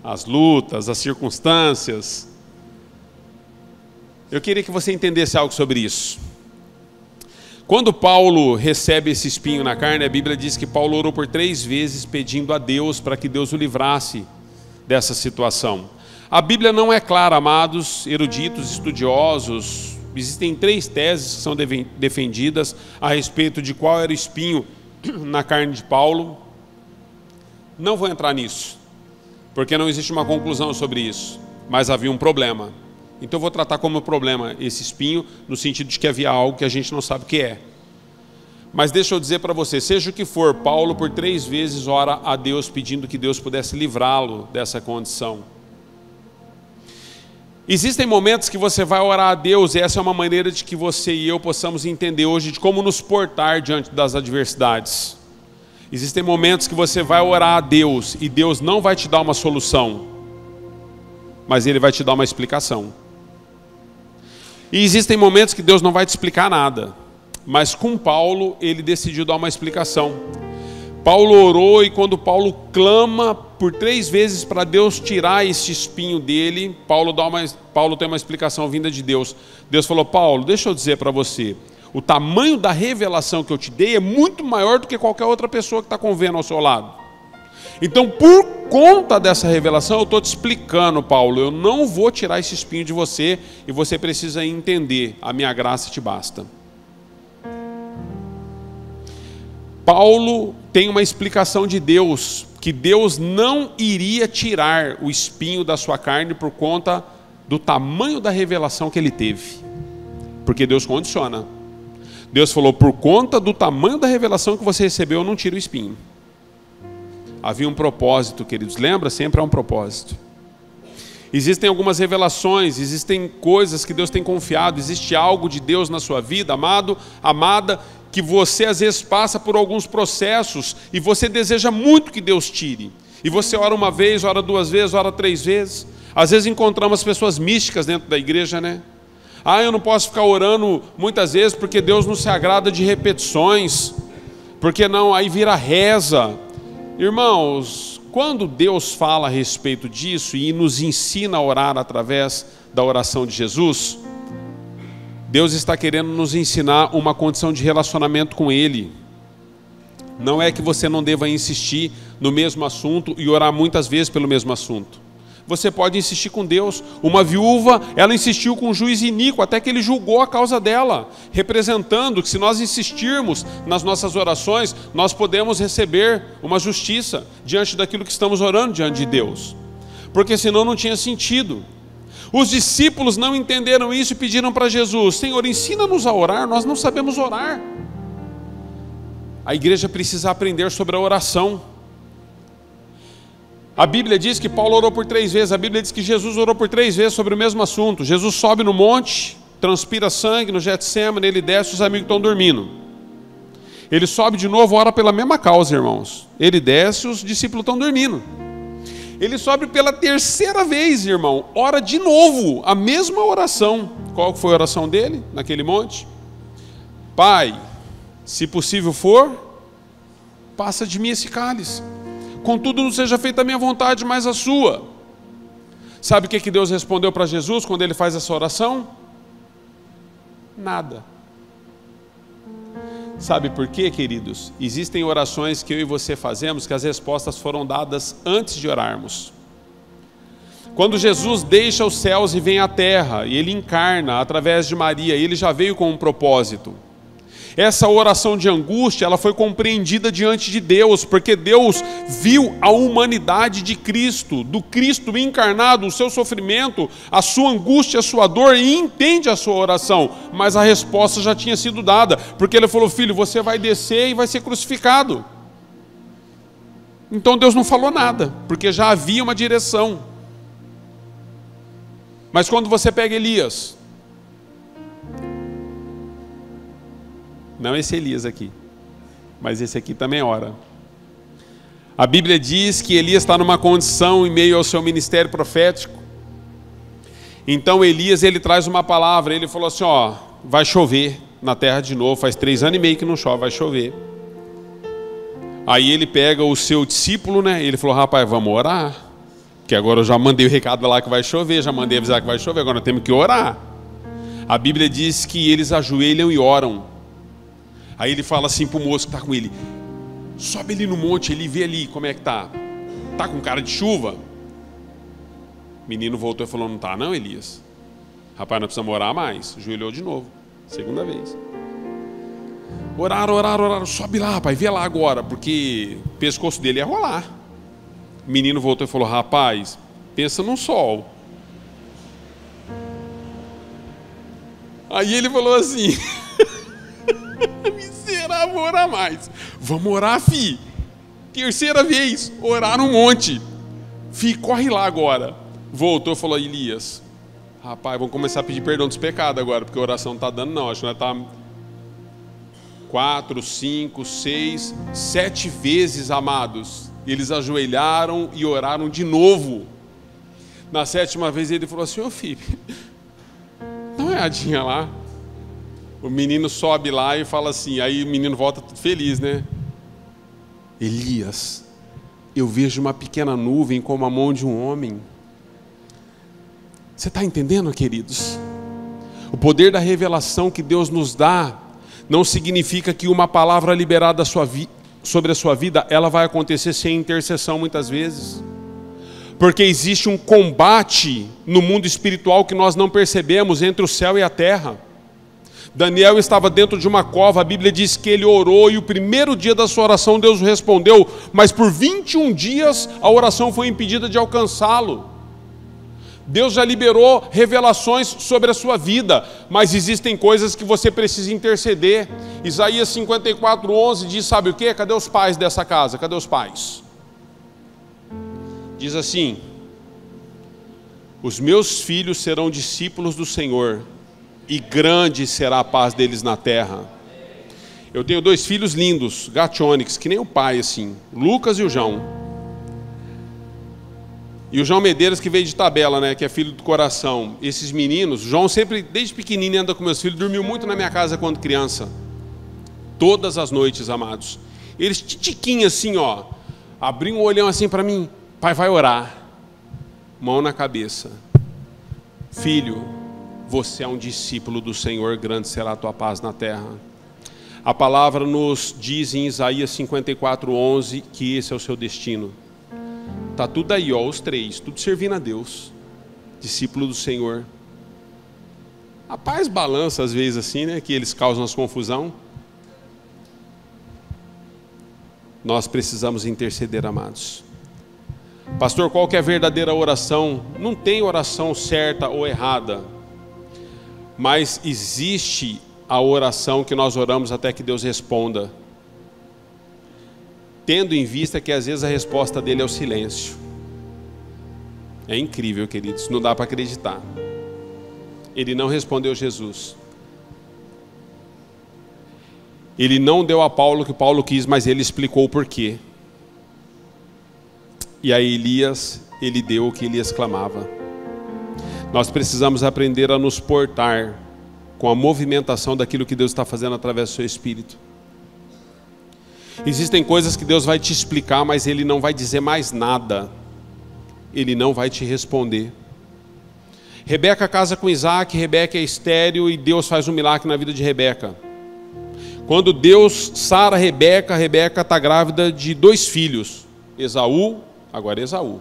As lutas, as circunstâncias. Eu queria que você entendesse algo sobre isso. Quando Paulo recebe esse espinho na carne, a Bíblia diz que Paulo orou por 3 vezes pedindo a Deus para que Deus o livrasse dessa situação. A Bíblia não é clara, amados, eruditos, estudiosos. Existem 3 teses que são defendidas a respeito de qual era o espinho na carne de Paulo. Não vou entrar nisso, porque não existe uma conclusão sobre isso, mas havia um problema. Então eu vou tratar como problema esse espinho, no sentido de que havia algo que a gente não sabe o que é. Mas deixa eu dizer para você, seja o que for, Paulo por 3 vezes ora a Deus pedindo que Deus pudesse livrá-lo dessa condição. Existem momentos que você vai orar a Deus, e essa é uma maneira de que você e eu possamos entender hoje de como nos portar diante das adversidades. Existem momentos que você vai orar a Deus e Deus não vai te dar uma solução, mas Ele vai te dar uma explicação. E existem momentos que Deus não vai te explicar nada, mas com Paulo ele decidiu dar uma explicação. Paulo orou, e quando Paulo clama por 3 vezes para Deus tirar esse espinho dele, Paulo tem uma explicação vinda de Deus. Deus falou, Paulo, deixa eu dizer para você, o tamanho da revelação que eu te dei é muito maior do que qualquer outra pessoa que está convivendo ao seu lado. Então, por conta dessa revelação, eu estou te explicando, Paulo, eu não vou tirar esse espinho de você, e você precisa entender, a minha graça te basta. Paulo tem uma explicação de Deus, que Deus não iria tirar o espinho da sua carne por conta do tamanho da revelação que ele teve. Porque Deus condiciona. Deus falou, por conta do tamanho da revelação que você recebeu, eu não tiro o espinho. Havia um propósito, queridos, lembra? Sempre há um propósito. Existem algumas revelações, existem coisas que Deus tem confiado, existe algo de Deus na sua vida, amado, amada, que você às vezes passa por alguns processos e você deseja muito que Deus tire. E você ora 1 vez, ora 2 vezes, ora 3 vezes. Às vezes encontramos pessoas místicas dentro da igreja, né? Eu não posso ficar orando muitas vezes porque Deus não se agrada de repetições. Porque não, aí vira reza. Irmãos, quando Deus fala a respeito disso e nos ensina a orar através da oração de Jesus, Deus está querendo nos ensinar uma condição de relacionamento com Ele. Não é que você não deva insistir no mesmo assunto e orar muitas vezes pelo mesmo assunto. Você pode insistir com Deus. Uma viúva, ela insistiu com um juiz iníquo até que ele julgou a causa dela, representando que se nós insistirmos nas nossas orações, nós podemos receber uma justiça diante daquilo que estamos orando diante de Deus, porque senão não tinha sentido. Os discípulos não entenderam isso e pediram para Jesus, Senhor, ensina-nos a orar, nós não sabemos orar. A igreja precisa aprender sobre a oração. A Bíblia diz que Paulo orou por 3 vezes, a Bíblia diz que Jesus orou por 3 vezes sobre o mesmo assunto. Jesus sobe no monte, transpira sangue no Getsemane, ele desce, os amigos estão dormindo. Ele sobe de novo, ora pela mesma causa, irmãos. Ele desce, os discípulos estão dormindo. Ele sobe pela 3ª vez, irmão, ora de novo, a mesma oração. Qual foi a oração dele naquele monte? Pai, se possível for, passa de mim esse cálice. Contudo, não seja feita a minha vontade, mas a sua. Sabe o que Deus respondeu para Jesus quando ele faz essa oração? Nada. Sabe por quê, queridos? Existem orações que eu e você fazemos que as respostas foram dadas antes de orarmos. Quando Jesus deixa os céus e vem à terra, e ele encarna através de Maria, ele já veio com um propósito. Essa oração de angústia, ela foi compreendida diante de Deus, porque Deus viu a humanidade de Cristo, do Cristo encarnado, o seu sofrimento, a sua angústia, a sua dor, e entende a sua oração. Mas a resposta já tinha sido dada, porque ele falou: filho, você vai descer e vai ser crucificado. Então Deus não falou nada, porque já havia uma direção. Mas quando você pega Elias, não esse Elias aqui, mas esse aqui também ora. A Bíblia diz que Elias está numa condição em meio ao seu ministério profético. Então Elias, ele traz uma palavra, ele falou assim: ó, vai chover na terra de novo, faz 3 anos e meio que não chove, vai chover. Aí ele pega o seu discípulo, né? Ele falou: rapaz, vamos orar, porque agora eu já mandei o recado lá que vai chover, já mandei avisar que vai chover, agora nós temos que orar. A Bíblia diz que eles ajoelham e oram. Aí ele fala assim para o moço que está com ele: sobe ali no monte, ele vê ali como é que tá. Tá com cara de chuva? O menino voltou e falou: não tá não, Elias. Rapaz, nós precisamos orar mais. Ajoelhou de novo, segunda vez. Oraram, sobe lá, rapaz, vê lá agora, porque o pescoço dele ia rolar. O menino voltou e falou: rapaz, pensa no sol. Aí ele falou assim: miserável, vou orar mais. Vamos orar, fi. Terceira vez, orar no monte. Fi, corre lá agora. Voltou e falou: Elias, rapaz, vamos começar a pedir perdão dos pecados agora, porque a oração não está dando não, acho que nós estamos 4, 5, 6, 7 vezes, amados. Eles ajoelharam e oraram de novo. Na 7ª vez ele falou assim: ô filho, dá uma olhadinha lá. O menino sobe lá e fala assim, aí o menino volta tudo feliz, né? Elias, eu vejo uma pequena nuvem como a mão de um homem. Você está entendendo, queridos? O poder da revelação que Deus nos dá não significa que uma palavra liberada sobre a sua vida, ela vai acontecer sem intercessão muitas vezes. Porque existe um combate no mundo espiritual que nós não percebemos entre o céu e a terra. Daniel estava dentro de uma cova, a Bíblia diz que ele orou e o primeiro dia da sua oração Deus o respondeu, mas por 21 dias a oração foi impedida de alcançá-lo. Deus já liberou revelações sobre a sua vida, mas existem coisas que você precisa interceder. Isaías 54:11 diz, sabe o que? Cadê os pais dessa casa? Cadê os pais? Diz assim: os meus filhos serão discípulos do Senhor, e grande será a paz deles na terra. Eu tenho 2 filhos lindos, gationix, que nem o pai assim, Lucas e o João. E o João Medeiros, que veio de tabela, né, que é filho do coração. Esses meninos, o João sempre, desde pequenininho, anda com meus filhos, dormiu muito na minha casa quando criança. Todas as noites, amados. Eles titiquinhos assim, ó, abriam um olhão assim para mim: pai, vai orar. Mão na cabeça. Filho, você é um discípulo do Senhor, grande será a tua paz na terra. A palavra nos diz em Isaías 54:11 que esse é o seu destino. Está tudo aí, ó, os 3, tudo servindo a Deus, discípulo do Senhor. A paz balança às vezes assim, né, que eles causam as confusão. Nós precisamos interceder, amados. Pastor, qual que é a verdadeira oração? Não tem oração certa ou errada, mas existe a oração que nós oramos até que Deus responda, tendo em vista que às vezes a resposta dele é o silêncio. É incrível, queridos, não dá para acreditar. Ele não respondeu Jesus. Ele não deu a Paulo o que Paulo quis, mas ele explicou o porquê. E a Elias, ele deu o que Elias clamava. Nós precisamos aprender a nos portar com a movimentação daquilo que Deus está fazendo através do seu Espírito. Existem coisas que Deus vai te explicar, mas Ele não vai dizer mais nada. Ele não vai te responder. Rebeca casa com Isaac, Rebeca é estéril e Deus faz um milagre na vida de Rebeca. Quando Deus sara Rebeca, Rebeca está grávida de 2 filhos. Esaú, agora Esaú.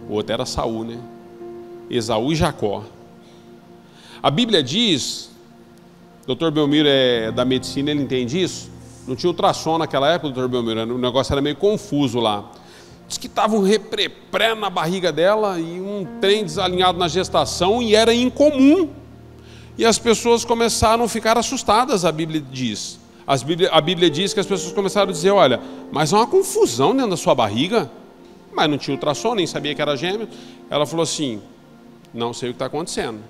O outro era Saul, né? Esaú e Jacó. A Bíblia diz Dr. Belmiro é da medicina, ele entende isso. Não tinha ultrassom naquela época, Dr. Belmiro, o negócio era meio confuso lá. Diz que estava um repré na barriga dela e um trem desalinhado na gestação e era incomum. E as pessoas começaram a ficar assustadas, a Bíblia diz. A Bíblia diz que as pessoas começaram a dizer, olha, mas há uma confusão dentro da sua barriga. Mas não tinha ultrassom, nem sabia que era gêmeo. Ela falou assim, não sei o que está acontecendo.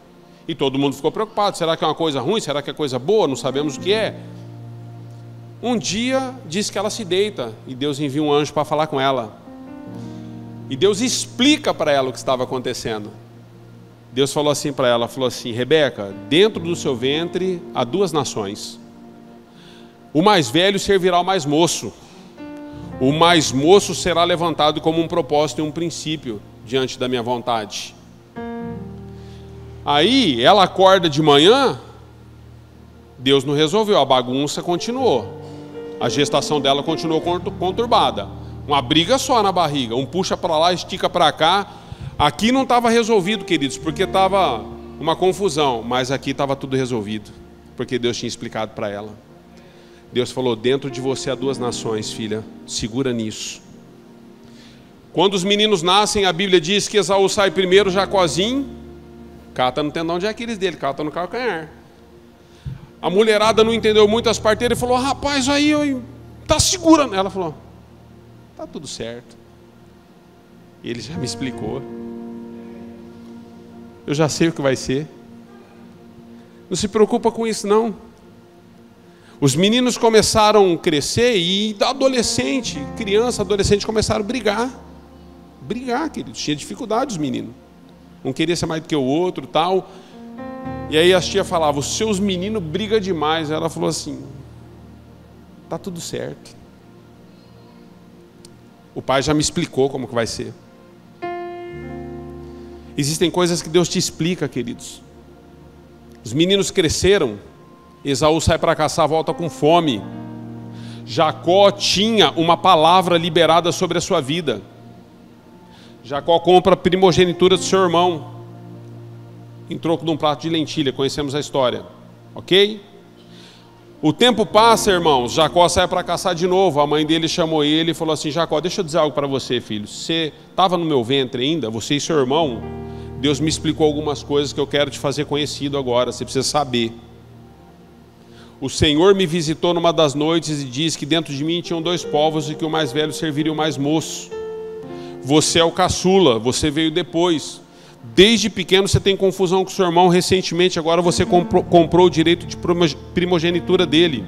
E todo mundo ficou preocupado, será que é uma coisa ruim? Será que é coisa boa? Não sabemos o que é. Um dia, diz que ela se deita e Deus envia um anjo para falar com ela. E Deus explica para ela o que estava acontecendo. Deus falou assim para ela, falou assim, Rebeca, dentro do seu ventre há duas nações. O mais velho servirá ao mais moço. O mais moço será levantado como um propósito e um princípio diante da minha vontade. Aí ela acorda de manhã, Deus não resolveu, a bagunça continuou. A gestação dela continuou conturbada. Uma briga só na barriga, um puxa para lá, estica para cá. Aqui não estava resolvido, queridos, porque estava uma confusão, mas aqui estava tudo resolvido, porque Deus tinha explicado para ela. Deus falou, dentro de você há duas nações, filha, segura nisso. Quando os meninos nascem, a Bíblia diz que Esaú sai primeiro, Jacózinho, cata no tendão de Aquiles dele, cata no calcanhar. A mulherada não entendeu muito as parteiras e falou, rapaz, aí tá segurando. Ela falou, tá tudo certo. Ele já me explicou. Eu já sei o que vai ser. Não se preocupa com isso não. Os meninos começaram a crescer e adolescente, criança, adolescente começaram a brigar. Brigar, queridos. Tinha dificuldade os meninos. Um queria ser mais do que o outro, tal. E aí as tia falavam, os seus meninos brigam demais. Ela falou assim, tá tudo certo. O pai já me explicou como que vai ser. Existem coisas que Deus te explica, queridos. Os meninos cresceram, Esaú sai para caçar, volta com fome. Jacó tinha uma palavra liberada sobre a sua vida. Jacó compra a primogenitura do seu irmão, em troco de um prato de lentilha, conhecemos a história, ok? O tempo passa, irmãos, Jacó sai para caçar de novo, a mãe dele chamou ele e falou assim, Jacó, deixa eu dizer algo para você, filho, você estava no meu ventre ainda, você e seu irmão, Deus me explicou algumas coisas que eu quero te fazer conhecido agora, você precisa saber. O Senhor me visitou numa das noites e disse que dentro de mim tinham dois povos e que o mais velho serviria o mais moço. Você é o caçula, você veio depois. Desde pequeno você tem confusão com seu irmão, recentemente agora você comprou o direito de primogenitura dele.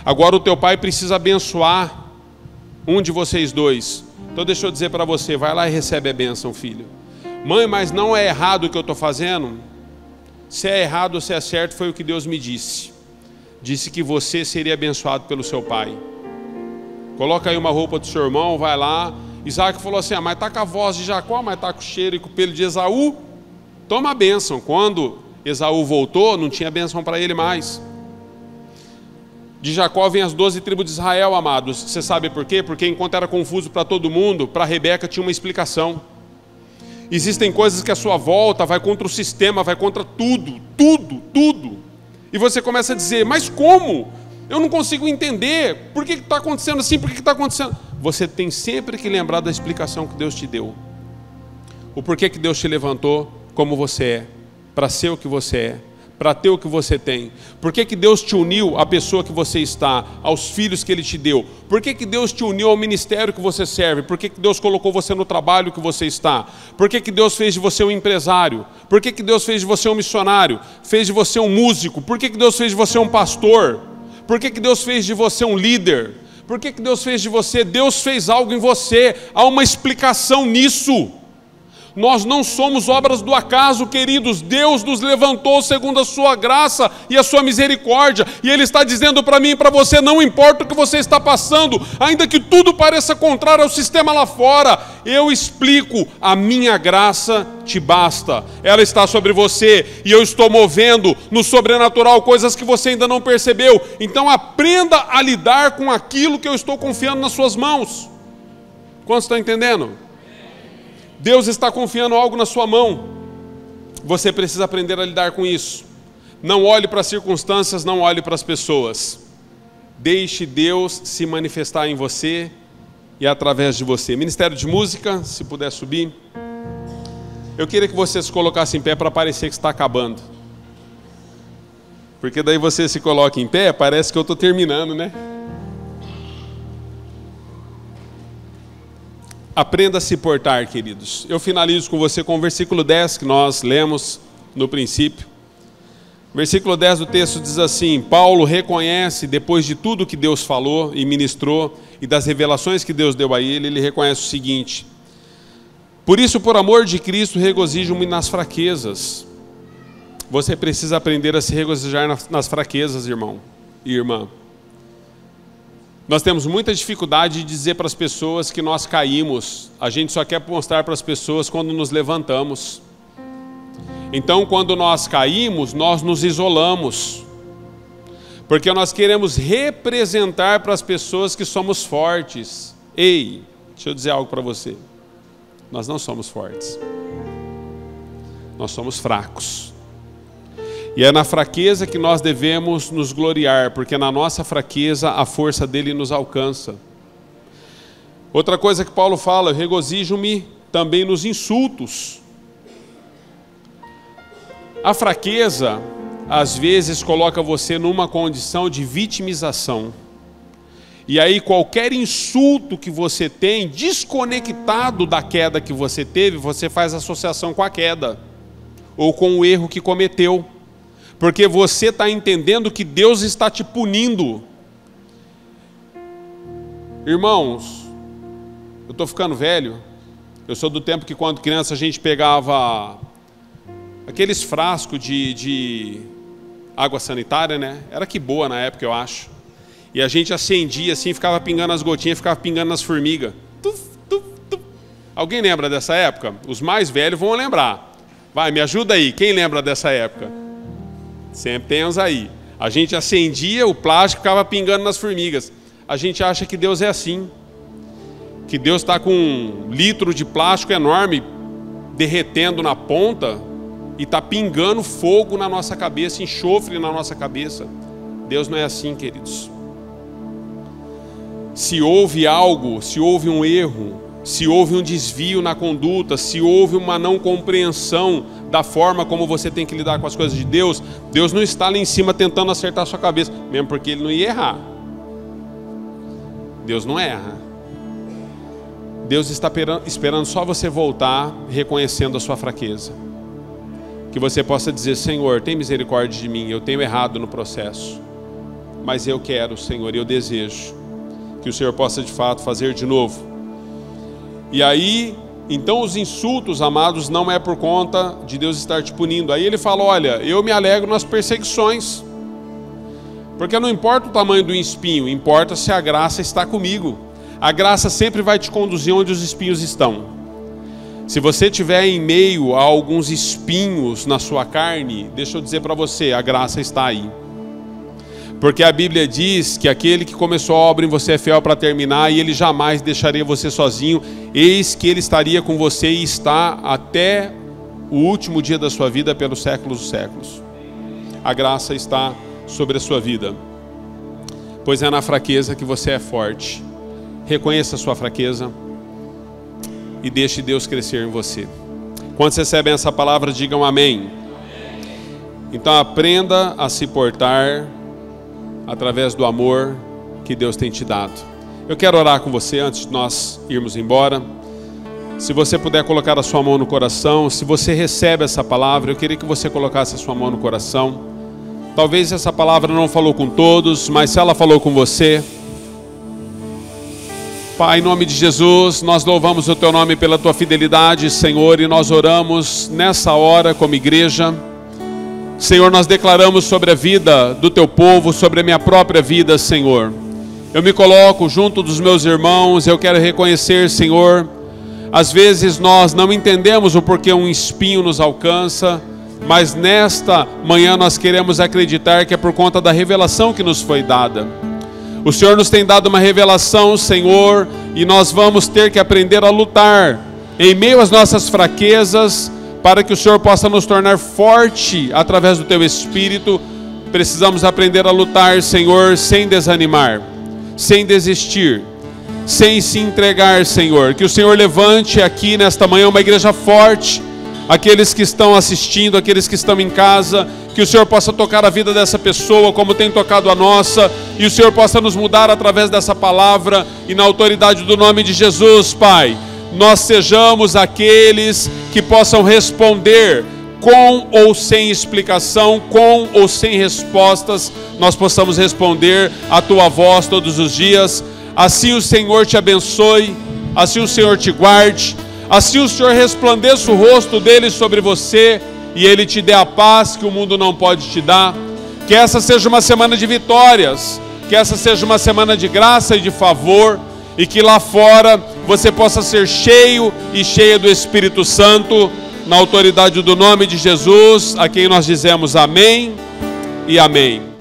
Agora o teu pai precisa abençoar um de vocês dois. Então deixa eu dizer para você, vai lá e recebe a bênção, filho. Mãe, mas não é errado o que eu estou fazendo? Se é errado ou se é certo, foi o que Deus me disse. Disse que você seria abençoado pelo seu pai. Coloca aí uma roupa do seu irmão, vai lá. Isaac falou assim, mas está com a voz de Jacó, mas está com o cheiro e com o pelo de Esaú. Toma a bênção. Quando Esaú voltou, não tinha bênção para ele mais. De Jacó vem as 12 tribos de Israel, amados. Você sabe por quê? Porque enquanto era confuso para todo mundo, para Rebeca tinha uma explicação. Existem coisas que a sua volta vai contra o sistema, vai contra tudo. E você começa a dizer, mas como? Eu não consigo entender. Por que está acontecendo assim? Por que está acontecendo? Você tem sempre que lembrar da explicação que Deus te deu. O porquê que Deus te levantou como você é, para ser o que você é, para ter o que você tem. Por que que Deus te uniu à pessoa que você está, aos filhos que Ele te deu? Por que que Deus te uniu ao ministério que você serve? Por que que Deus colocou você no trabalho que você está? Por que que Deus fez de você um empresário? Por que que Deus fez de você um missionário? Fez de você um músico? Por que que Deus fez de você um pastor? Por que que Deus fez de você um líder? Por que que Deus fez de você? Deus fez algo em você, há uma explicação nisso. Nós não somos obras do acaso, queridos. Deus nos levantou segundo a sua graça e a sua misericórdia. E Ele está dizendo para mim e para você, não importa o que você está passando, ainda que tudo pareça contrário ao sistema lá fora, eu explico, a minha graça te basta. Ela está sobre você e eu estou movendo no sobrenatural coisas que você ainda não percebeu. Então aprenda a lidar com aquilo que eu estou confiando nas suas mãos. Quantos estão entendendo? Deus está confiando algo na sua mão. Você precisa aprender a lidar com isso. Não olhe para as circunstâncias, não olhe para as pessoas. Deixe Deus se manifestar em você e através de você. Ministério de Música, se puder subir. Eu queria que você se colocasse em pé para parecer que está acabando. Porque daí você se coloca em pé, parece que eu estou terminando, né? Aprenda a se portar, queridos. Eu finalizo com você com o versículo 10 que nós lemos no princípio. Versículo 10 do texto diz assim: Paulo reconhece, depois de tudo que Deus falou e ministrou, e das revelações que Deus deu a ele reconhece o seguinte: por isso, por amor de Cristo, regozijo-me nas fraquezas. Você precisa aprender a se regozijar nas fraquezas, irmão e irmã. Nós temos muita dificuldade de dizer para as pessoas que nós caímos. A gente só quer mostrar para as pessoas quando nos levantamos. Então, quando nós caímos, nós nos isolamos. Porque nós queremos representar para as pessoas que somos fortes. Ei, deixa eu dizer algo para você. Nós não somos fortes. Nós somos fracos. E é na fraqueza que nós devemos nos gloriar, porque na nossa fraqueza a força dele nos alcança. Outra coisa que Paulo fala: eu regozijo-me também nos insultos. A fraqueza, às vezes, coloca você numa condição de vitimização. E aí qualquer insulto que você tem, desconectado da queda que você teve, você faz associação com a queda, ou com o erro que cometeu. Porque você está entendendo que Deus está te punindo. Irmãos, eu estou ficando velho. Eu sou do tempo que quando criança a gente pegava aqueles frascos de água sanitária, né? Era que boa na época, eu acho. E a gente acendia assim, ficava pingando as gotinhas, ficava pingando nas formigas. Tuf, tuf, tuf. Alguém lembra dessa época? Os mais velhos vão lembrar. Vai, me ajuda aí. Quem lembra dessa época? Sempre tem uns aí. A gente acendia o plástico, ficava pingando nas formigas. A gente acha que Deus é assim. Que Deus está com 1 litro de plástico enorme derretendo na ponta e está pingando fogo na nossa cabeça, enxofre na nossa cabeça. Deus não é assim, queridos. Se houve algo, se houve um erro, se houve um desvio na conduta, se houve uma não compreensão da forma como você tem que lidar com as coisas de Deus, Deus não está lá em cima tentando acertar a sua cabeça, mesmo porque Ele não ia errar. Deus não erra. Deus está esperando só você voltar, reconhecendo a sua fraqueza. Que você possa dizer: Senhor, tem misericórdia de mim, eu tenho errado no processo. Mas eu quero, Senhor, eu desejo que o Senhor possa de fato fazer de novo. E aí, então os insultos, amados, não é por conta de Deus estar te punindo. Aí ele fala: olha, eu me alegro nas perseguições. Porque não importa o tamanho do espinho, importa se a graça está comigo. A graça sempre vai te conduzir onde os espinhos estão. Se você estiver em meio a alguns espinhos na sua carne, deixa eu dizer para você, a graça está aí. Porque a Bíblia diz que aquele que começou a obra em você é fiel para terminar, e Ele jamais deixaria você sozinho. Eis que Ele estaria com você e está até o último dia da sua vida, pelos séculos dos séculos. A graça está sobre a sua vida. Pois é na fraqueza que você é forte. Reconheça a sua fraqueza e deixe Deus crescer em você. Quando vocês recebem essa palavra, digam amém. Então aprenda a se portar através do amor que Deus tem te dado. Eu quero orar com você antes de nós irmos embora. Se você puder colocar a sua mão no coração, se você recebe essa palavra, eu queria que você colocasse a sua mão no coração. Talvez essa palavra não falou com todos, mas se ela falou com você, Pai, em nome de Jesus, nós louvamos o Teu nome pela Tua fidelidade, Senhor, e nós oramos nessa hora como igreja. Senhor, nós declaramos sobre a vida do Teu povo, sobre a minha própria vida, Senhor. Eu me coloco junto dos meus irmãos, eu quero reconhecer, Senhor, às vezes nós não entendemos o porquê um espinho nos alcança, mas nesta manhã nós queremos acreditar que é por conta da revelação que nos foi dada. O Senhor nos tem dado uma revelação, Senhor, e nós vamos ter que aprender a lutar em meio às nossas fraquezas, para que o Senhor possa nos tornar forte através do Teu Espírito. Precisamos aprender a lutar, Senhor, sem desanimar, sem desistir, sem se entregar, Senhor. Que o Senhor levante aqui nesta manhã uma igreja forte, aqueles que estão assistindo, aqueles que estão em casa, que o Senhor possa tocar a vida dessa pessoa como tem tocado a nossa, e o Senhor possa nos mudar através dessa palavra, e na autoridade do nome de Jesus, Pai, nós sejamos aqueles que possam responder com ou sem explicação, com ou sem respostas, nós possamos responder a Tua voz todos os dias. Assim o Senhor te abençoe, assim o Senhor te guarde, assim o Senhor resplandeça o rosto dele sobre você e ele te dê a paz que o mundo não pode te dar. Que essa seja uma semana de vitórias, que essa seja uma semana de graça e de favor, e que lá fora você possa ser cheio e cheia do Espírito Santo, na autoridade do nome de Jesus, a quem nós dizemos amém e amém.